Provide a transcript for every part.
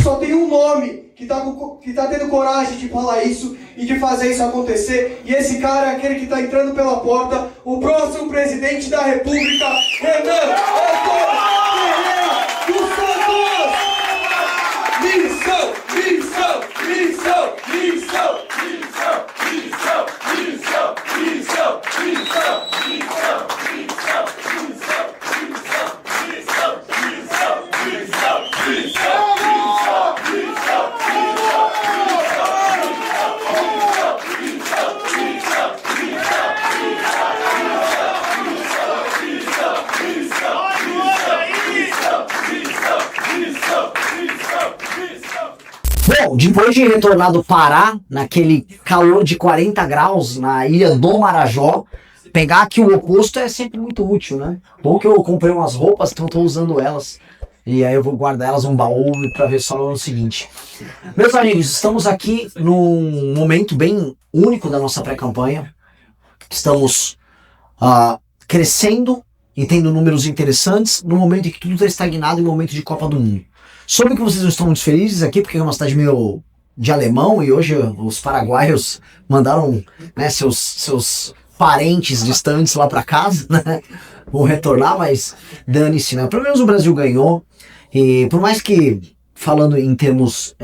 só tem um nome que tá tendo coragem de falar isso e de fazer isso acontecer. E esse cara é aquele que tá entrando pela porta, o próximo presidente da República, Renan Antônio Ferreira dos Santos! Missão, missão, missão, missão, missão, missão, missão, missão, missão, missão, missão, Bom, depois de retornar do Pará, naquele calor de 40 graus na ilha do Marajó, pegar aqui o oposto é sempre muito útil, né? Bom que eu comprei umas roupas, então estou usando elas. E aí eu vou guardar elas num baú para ver só no ano seguinte. Meus amigos, estamos aqui num momento bem único da nossa pré-campanha. Estamos crescendo e tendo números interessantes no momento em que tudo está estagnado, no momento de Copa do Mundo. Soube que vocês não estão muito felizes aqui, porque é uma cidade meio de alemão, e hoje os paraguaios mandaram, né, seus parentes distantes lá para casa, né? Vão retornar, mas dane-se, né? Pelo menos o Brasil ganhou, e por mais que, falando em termos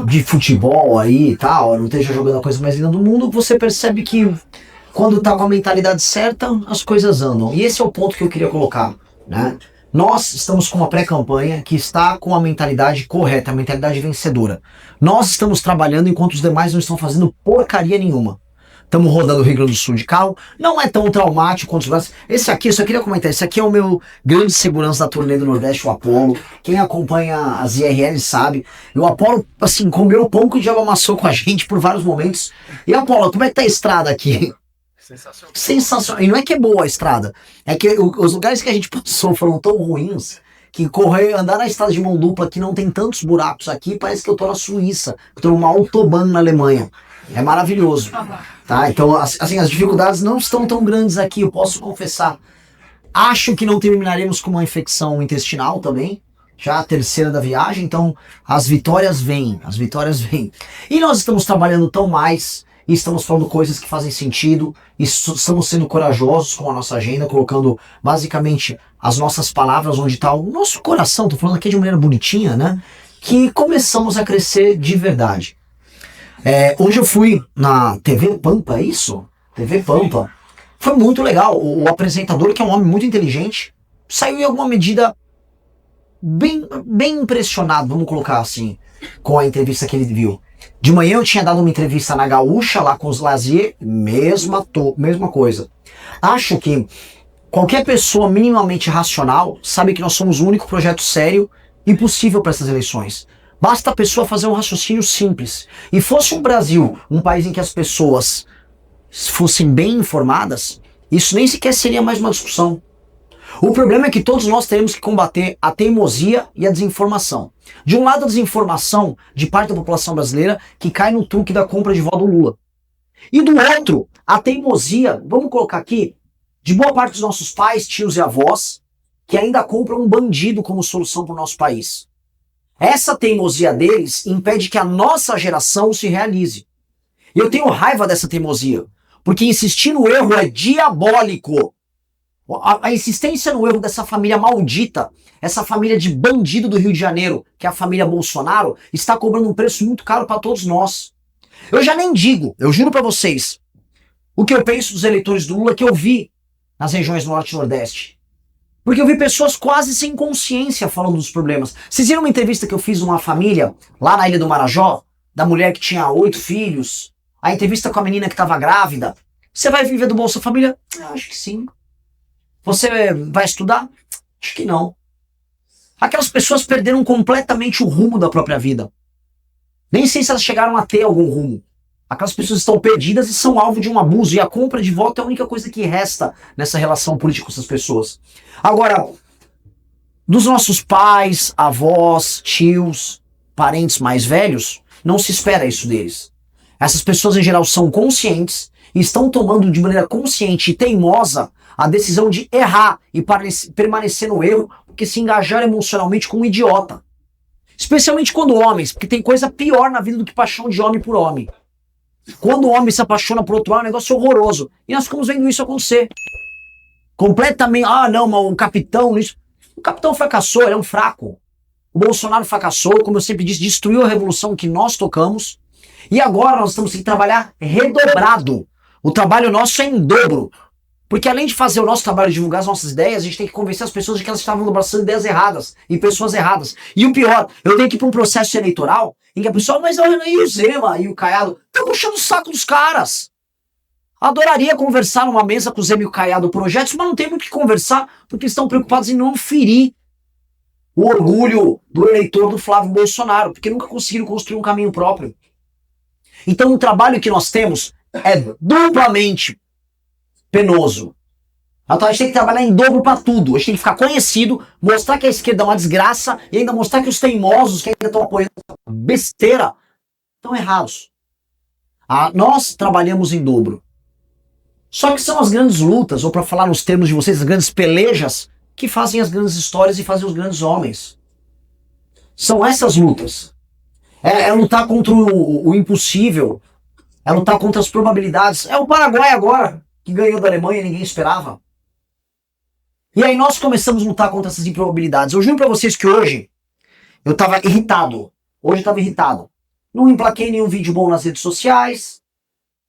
de futebol aí e tal, não esteja jogando a coisa mais linda do mundo, você percebe que quando tá com a mentalidade certa, as coisas andam. E esse é o ponto que eu queria colocar, né? Nós estamos com uma pré-campanha que está com a mentalidade correta, a mentalidade vencedora. Nós estamos trabalhando enquanto os demais não estão fazendo porcaria nenhuma. Estamos rodando o Rio Grande do Sul de carro, não é tão traumático quanto os outros. Esse aqui, eu só queria comentar, esse aqui é o meu grande segurança da turnê do Nordeste, o Apolo. Quem acompanha as IRLs sabe. E o Apolo, assim, comeu o pão que o diabo amassou com a gente por vários momentos. E Apolo, como é que tá a estrada aqui? Sensacional. Sensacional. E não é que é boa a estrada, é que os lugares que a gente passou foram tão ruins que andar na estrada de mão dupla que não tem tantos buracos aqui, parece que eu tô na Suíça, que eu tô numa autobahn na Alemanha. É maravilhoso. Tá? Então, assim, as dificuldades não estão tão grandes aqui, eu posso confessar. Acho que não terminaremos com uma infecção intestinal também, já a terceira da viagem, então as vitórias vêm. E nós estamos trabalhando tão mais, e estamos falando coisas que fazem sentido, e estamos sendo corajosos com a nossa agenda, colocando basicamente as nossas palavras onde está o nosso coração, tô falando aqui de maneira bonitinha, né? Que começamos a crescer de verdade. Hoje eu fui na TV Pampa, é isso? TV Pampa. Foi muito legal. O apresentador, que é um homem muito inteligente, saiu em alguma medida bem impressionado, vamos colocar assim, com a entrevista que ele viu. De manhã eu tinha dado uma entrevista na Gaúcha, lá com os Lazier, mesma coisa. Acho que qualquer pessoa minimamente racional sabe que nós somos o único projeto sério e possível para essas eleições. Basta a pessoa fazer um raciocínio simples. E fosse um Brasil, um país em que as pessoas fossem bem informadas, isso nem sequer seria mais uma discussão. O problema é que todos nós teremos que combater a teimosia e a desinformação. De um lado, a desinformação de parte da população brasileira que cai no truque da compra de voto do Lula. E do outro, a teimosia, vamos colocar aqui, de boa parte dos nossos pais, tios e avós, que ainda compram um bandido como solução para o nosso país. Essa teimosia deles impede que a nossa geração se realize. E eu tenho raiva dessa teimosia, porque insistir no erro é diabólico. A insistência no erro dessa família maldita, essa família de bandido do Rio de Janeiro, que é a família Bolsonaro, está cobrando um preço muito caro para todos nós. Eu já nem digo, eu juro para vocês, o que eu penso dos eleitores do Lula que eu vi nas regiões Norte e Nordeste. Porque eu vi pessoas quase sem consciência falando dos problemas. Vocês viram uma entrevista que eu fiz numa família, lá na Ilha do Marajó, da mulher que tinha 8 filhos, a entrevista com a menina que estava grávida. Você vai viver do Bolsa Família? Acho que sim. Você vai estudar? Acho que não. Aquelas pessoas perderam completamente o rumo da própria vida. Nem sei se elas chegaram a ter algum rumo. Aquelas pessoas estão perdidas e são alvo de um abuso. E a compra de voto é a única coisa que resta nessa relação política com essas pessoas. Agora, dos nossos pais, avós, tios, parentes mais velhos, não se espera isso deles. Essas pessoas em geral são conscientes e estão tomando de maneira consciente e teimosa a decisão de errar e permanecer no erro porque se engajaram emocionalmente com um idiota. Especialmente quando homens, porque tem coisa pior na vida do que paixão de homem por homem. Quando o homem se apaixona por outro homem, é um negócio horroroso. E nós ficamos vendo isso acontecer. Completamente, não, mas o capitão, isso. O capitão fracassou, ele é um fraco. O Bolsonaro fracassou, como eu sempre disse, destruiu a revolução que nós tocamos. E agora nós temos que trabalhar redobrado. O trabalho nosso é em dobro. Porque além de fazer o nosso trabalho de divulgar as nossas ideias, a gente tem que convencer as pessoas de que elas estavam abraçando ideias erradas e pessoas erradas. E o pior, eu tenho que ir para um processo eleitoral em que a pessoa, mas e o Zema e o Caiado estão puxando o saco dos caras. Adoraria conversar numa mesa com o Zema e o Caiado projetos, mas não tem muito o que conversar, porque estão preocupados em não ferir o orgulho do eleitor do Flávio Bolsonaro, porque nunca conseguiram construir um caminho próprio. Então o trabalho que nós temos é duplamente penoso. Então a gente tem que trabalhar em dobro para tudo. A gente tem que ficar conhecido, mostrar que a esquerda é uma desgraça e ainda mostrar que os teimosos que ainda estão apoiando besteira estão errados. Nós trabalhamos em dobro. Só que são as grandes lutas, ou para falar nos termos de vocês, as grandes pelejas, que fazem as grandes histórias e fazem os grandes homens. São essas lutas. É lutar contra o impossível. É lutar contra as probabilidades. É o Paraguai agora, que ganhou da Alemanha e ninguém esperava. E aí nós começamos a lutar contra essas improbabilidades. Eu juro pra vocês que hoje eu tava irritado. Hoje eu tava irritado. Não emplaquei nenhum vídeo bom nas redes sociais.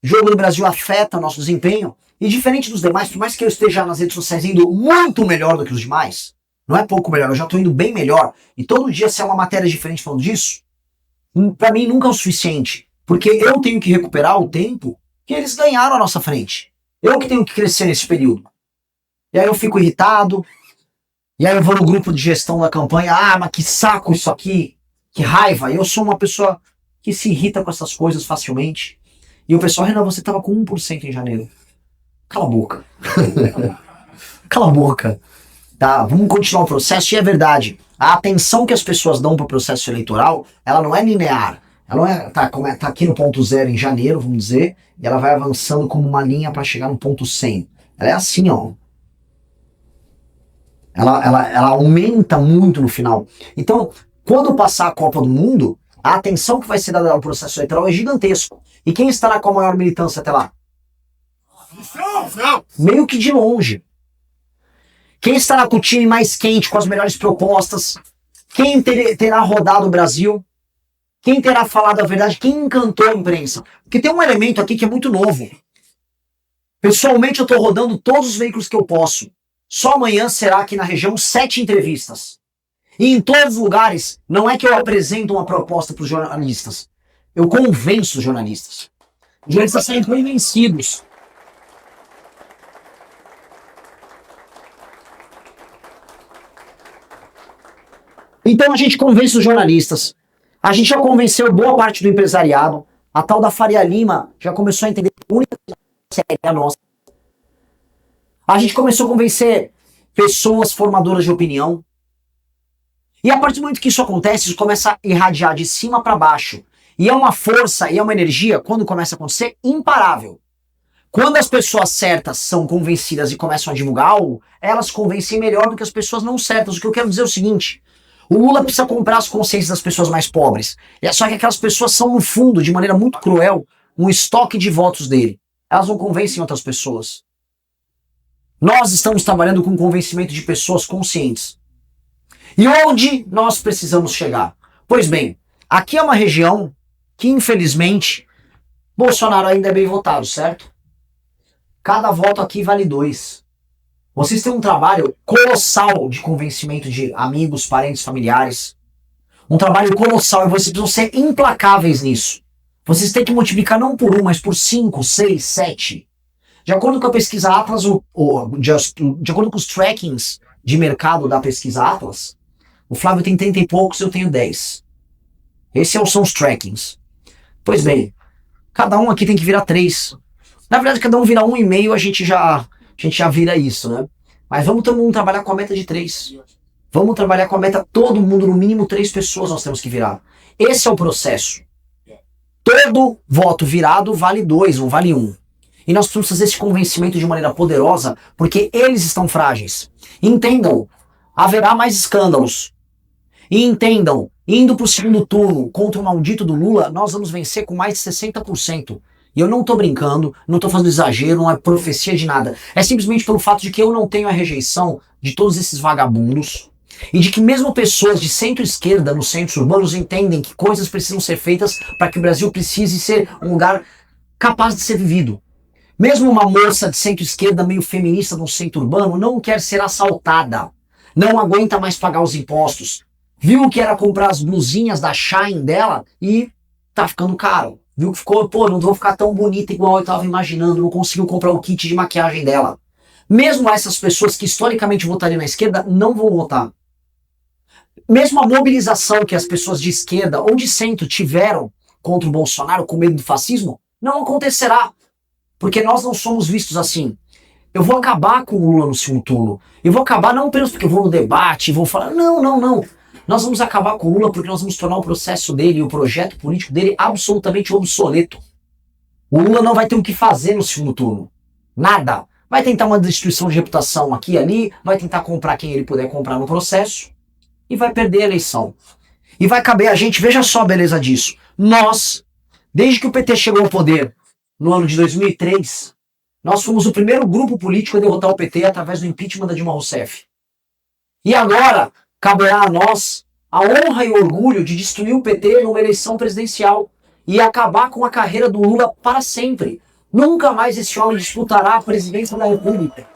O jogo do Brasil afeta nosso desempenho. E diferente dos demais, por mais que eu esteja nas redes sociais indo muito melhor do que os demais, não é pouco melhor, eu já tô indo bem melhor. E todo dia se é uma matéria diferente falando disso, pra mim nunca é o suficiente. Porque eu tenho que recuperar o tempo que eles ganharam à nossa frente. Eu que tenho que crescer nesse período. E aí eu fico irritado. E aí eu vou no grupo de gestão da campanha. Mas que saco isso aqui. Que raiva. Eu sou uma pessoa que se irrita com essas coisas facilmente. E o pessoal, Renan, você tava com 1% em janeiro. Cala a boca. Cala a boca. Tá, vamos continuar o processo. E é verdade. A atenção que as pessoas dão para o processo eleitoral, ela não é linear. Ela não é, tá aqui no ponto zero em janeiro, vamos dizer, e ela vai avançando como uma linha para chegar no ponto 100. Ela é assim, ó. Ela aumenta muito no final. Então, quando passar a Copa do Mundo, a atenção que vai ser dada ao processo eleitoral é gigantesco. E quem estará com a maior militância até lá? Meio que de longe. Quem estará com o time mais quente, com as melhores propostas? Quem terá rodado o Brasil? Quem terá falado a verdade? Quem encantou a imprensa? Porque tem um elemento aqui que é muito novo. Pessoalmente, eu estou rodando todos os veículos que eu posso. Só amanhã será aqui na região 7 entrevistas. E em todos os lugares, não é que eu apresento uma proposta para os jornalistas. Eu convenço os jornalistas. Os jornalistas saem convencidos. Então a gente convence os jornalistas. A gente já convenceu boa parte do empresariado. A tal da Faria Lima já começou a entender que a única série é a nossa. A gente começou a convencer pessoas formadoras de opinião. E a partir do momento que isso acontece, isso começa a irradiar de cima para baixo. E é uma força e é uma energia, quando começa a acontecer, imparável. Quando as pessoas certas são convencidas e começam a divulgar algo, elas convencem melhor do que as pessoas não certas. O que eu quero dizer é o seguinte: o Lula precisa comprar as consciências das pessoas mais pobres. E é só que aquelas pessoas são, no fundo, de maneira muito cruel, um estoque de votos dele. Elas não convencem outras pessoas. Nós estamos trabalhando com o convencimento de pessoas conscientes. E onde nós precisamos chegar? Pois bem, aqui é uma região que, infelizmente, Bolsonaro ainda é bem votado, certo? Cada voto aqui vale 2. Vocês têm um trabalho colossal de convencimento de amigos, parentes, familiares. Um trabalho colossal e vocês precisam ser implacáveis nisso. Vocês têm que multiplicar não por 1, mas por 5, 6, 7. De acordo com a pesquisa Atlas, de acordo com os trackings de mercado da pesquisa Atlas, o Flávio tem 30 e poucos, eu tenho 10. Esses são os trackings. Pois bem, cada um aqui tem que virar 3. Na verdade, cada um virar 1,5, a gente já vira isso, né? Mas vamos todo mundo trabalhar com a meta de 3. Vamos trabalhar com a meta, todo mundo, no mínimo 3 pessoas nós temos que virar. Esse é o processo. Todo voto virado vale 2, não vale 1. E nós precisamos fazer esse convencimento de maneira poderosa, porque eles estão frágeis. Entendam, haverá mais escândalos. E entendam, indo pro segundo turno contra o maldito do Lula, nós vamos vencer com mais de 60%. E eu não tô brincando, não tô fazendo exagero, não é profecia de nada. É simplesmente pelo fato de que eu não tenho a rejeição de todos esses vagabundos e de que mesmo pessoas de centro-esquerda nos centros urbanos entendem que coisas precisam ser feitas para que o Brasil precise ser um lugar capaz de ser vivido. Mesmo uma moça de centro-esquerda meio feminista no centro urbano não quer ser assaltada, não aguenta mais pagar os impostos, viu que era comprar as blusinhas da Shein dela e tá ficando caro. Viu que ficou, pô, não vou ficar tão bonita igual eu tava imaginando, não conseguiu comprar o kit de maquiagem dela. Mesmo essas pessoas que historicamente votariam na esquerda não vão votar. Mesmo a mobilização que as pessoas de esquerda ou de centro tiveram contra o Bolsonaro com medo do fascismo, não acontecerá. Porque nós não somos vistos assim. Eu vou acabar com o Lula no segundo turno. Eu vou acabar não apenas porque eu vou no debate e vou falar, não. Nós vamos acabar com o Lula porque nós vamos tornar o processo dele e o projeto político dele absolutamente obsoleto. O Lula não vai ter o que fazer no segundo turno. Nada. Vai tentar uma destruição de reputação aqui e ali, vai tentar comprar quem ele puder comprar no processo e vai perder a eleição. E vai caber a gente, veja só a beleza disso. Nós, desde que o PT chegou ao poder no ano de 2003, nós fomos o primeiro grupo político a derrotar o PT através do impeachment da Dilma Rousseff. E agora caberá a nós a honra e o orgulho de destruir o PT numa eleição presidencial e acabar com a carreira do Lula para sempre. Nunca mais esse homem disputará a presidência da República.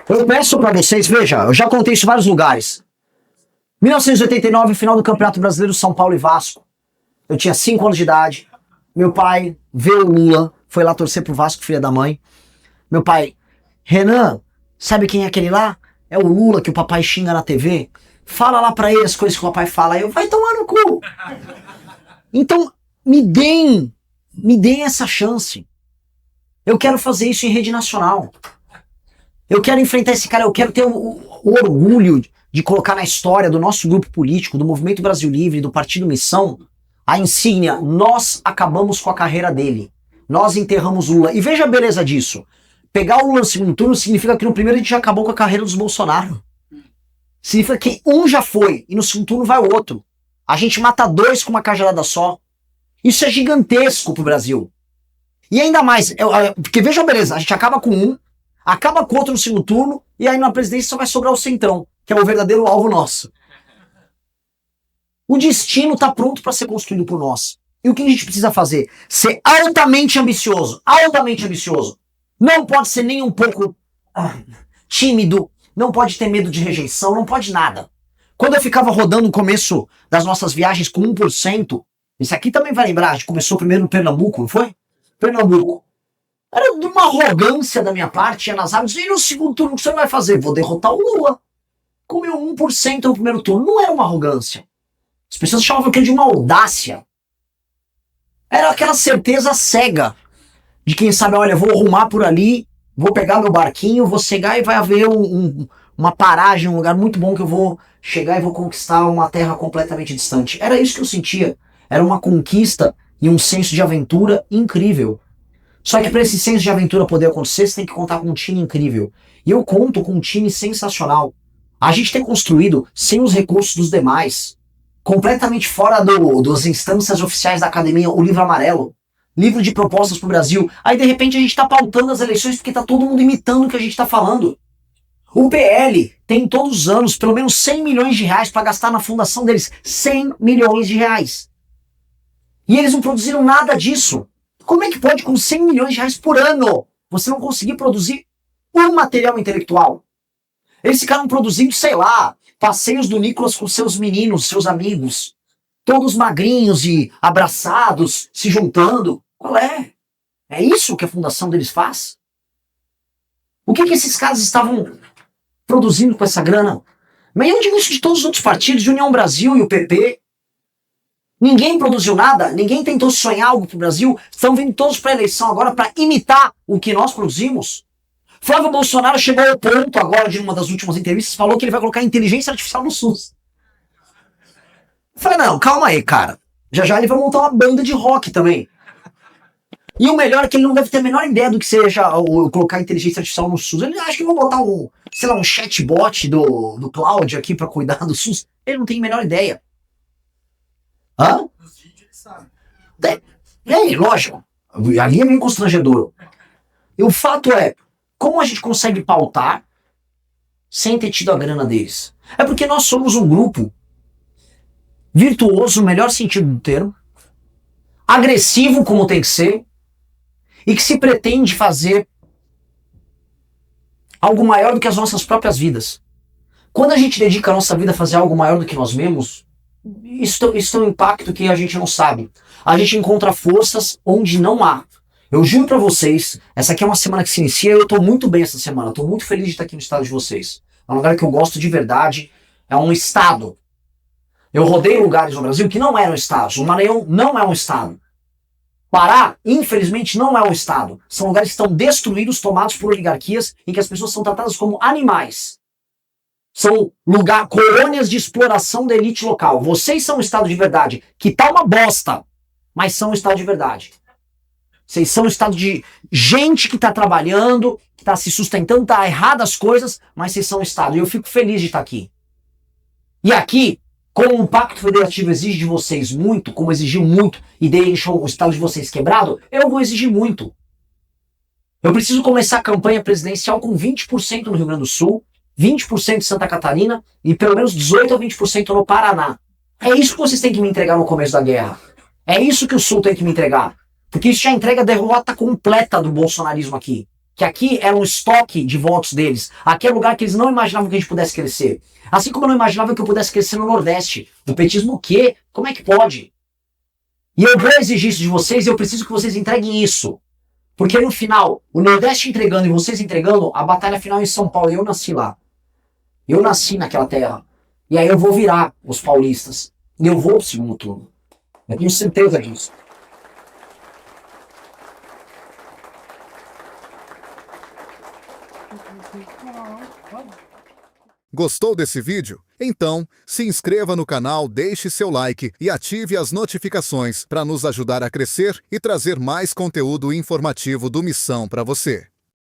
Eu peço para vocês, veja, eu já contei isso em vários lugares. 1989, final do Campeonato Brasileiro São Paulo e Vasco. Eu tinha 5 anos de idade. Meu pai vê o Lula, foi lá torcer pro Vasco, filha da mãe. Meu pai, Renan, sabe quem é aquele lá? É o Lula que o papai xinga na TV. Fala lá pra ele as coisas que o papai fala. Aí eu, vai tomar no cu. Então, me deem essa chance. Eu quero fazer isso em rede nacional. Eu quero enfrentar esse cara, eu quero ter o orgulho de colocar na história do nosso grupo político, do Movimento Brasil Livre, do Partido Missão, a insígnia, nós acabamos com a carreira dele. Nós enterramos o Lula. E veja a beleza disso. Pegar o Lula no segundo turno significa que no primeiro a gente já acabou com a carreira dos Bolsonaro. Significa que um já foi e no segundo turno vai o outro. A gente mata 2 com uma cajadada só. Isso é gigantesco pro Brasil. E ainda mais, porque veja a beleza, a gente acaba com um, acaba com outro no segundo turno, e aí na presidência só vai sobrar o Centrão, que é o verdadeiro alvo nosso. O destino está pronto para ser construído por nós. E o que a gente precisa fazer? Ser altamente ambicioso. Altamente ambicioso. Não pode ser nem um pouco tímido, não pode ter medo de rejeição, não pode nada. Quando eu ficava rodando no começo das nossas viagens com 1%, isso aqui também vai lembrar, a gente começou primeiro no Pernambuco, não foi? Pernambuco. Era de uma arrogância da minha parte, ia nas árvores, e no segundo turno o que você vai fazer? Vou derrotar o Lula. Com meu 1% no primeiro turno. Não era uma arrogância. As pessoas chamavam aquilo de uma audácia. Era aquela certeza cega de quem sabe, olha, vou arrumar por ali, vou pegar meu barquinho, vou cegar e vai haver uma paragem, um lugar muito bom que eu vou chegar e vou conquistar uma terra completamente distante. Era isso que eu sentia. Era uma conquista e um senso de aventura incrível. Só que para esse senso de aventura poder acontecer, você tem que contar com um time incrível. E eu conto com um time sensacional. A gente tem construído, sem os recursos dos demais, completamente fora das instâncias oficiais da academia, o livro amarelo. Livro de propostas pro Brasil. Aí de repente a gente tá pautando as eleições porque tá todo mundo imitando o que a gente tá falando. O PL tem todos os anos pelo menos 100 milhões de reais para gastar na fundação deles. 100 milhões de reais. E eles não produziram nada disso. Como é que pode, com 100 milhões de reais por ano, você não conseguir produzir um material intelectual? Eles ficaram produzindo, sei lá, passeios do Nicolas com seus meninos, seus amigos, todos magrinhos e abraçados, se juntando. Qual é? É isso que a fundação deles faz? O que esses caras estavam produzindo com essa grana? Mas eu digo isso de todos os outros partidos, de União Brasil e o PP. Ninguém produziu nada, ninguém tentou sonhar algo pro Brasil, estão vindo todos para a eleição agora para imitar o que nós produzimos. Flávio Bolsonaro chegou ao ponto agora, de uma das últimas entrevistas, falou que ele vai colocar inteligência artificial no SUS. Eu falei, não, calma aí, cara. Já já ele vai montar uma banda de rock também. E o melhor é que ele não deve ter a menor ideia do que seja o colocar inteligência artificial no SUS. Ele acha que vão botar sei lá, um chatbot do Cloud aqui pra cuidar do SUS. Ele não tem a menor ideia. Hã? Lógico. Ali é meio constrangedor. E o fato é, como a gente consegue pautar sem ter tido a grana deles? É porque nós somos um grupo virtuoso, no melhor sentido do termo, agressivo como tem que ser, e que se pretende fazer algo maior do que as nossas próprias vidas. Quando a gente dedica a nossa vida a fazer algo maior do que nós mesmos, isso tem um impacto que a gente não sabe. A gente encontra forças onde não há. Eu juro pra vocês, essa aqui é uma semana que se inicia e eu tô muito bem essa semana. Tô muito feliz de estar aqui no estado de vocês. É um lugar que eu gosto de verdade. É um estado. Eu rodei lugares no Brasil que não eram estados. O Maranhão não é um estado. Pará, infelizmente, não é um estado. São lugares que estão destruídos, tomados por oligarquias, em que as pessoas são tratadas como animais. São colônias de exploração da elite local. Vocês são um estado de verdade, que tá uma bosta, mas são um estado de verdade. Vocês são um estado de gente que tá trabalhando, que tá se sustentando, tá errado as coisas, mas vocês são um estado. E eu fico feliz de estar aqui. E aqui, como o Pacto Federativo exige de vocês muito, como exigiu muito, e deixou o estado de vocês quebrado, eu vou exigir muito. Eu preciso começar a campanha presidencial com 20% no Rio Grande do Sul, 20% em Santa Catarina e pelo menos 18% a 20% no Paraná. É isso que vocês têm que me entregar no começo da guerra. É isso que o Sul tem que me entregar. Porque isso já entrega a derrota completa do bolsonarismo aqui. Que aqui era um estoque de votos deles. Aqui é um lugar que eles não imaginavam que a gente pudesse crescer. Assim como eu não imaginava que eu pudesse crescer no Nordeste. O petismo o quê? Como é que pode? E eu vou exigir isso de vocês e eu preciso que vocês entreguem isso. Porque no final, o Nordeste entregando e vocês entregando, a batalha final é em São Paulo. E eu nasci lá. Eu nasci naquela terra. E aí eu vou virar os paulistas. E eu vou pro segundo turno. Eu tenho certeza disso. Gostou desse vídeo? Então, se inscreva no canal, deixe seu like e ative as notificações para nos ajudar a crescer e trazer mais conteúdo informativo do Missão para você.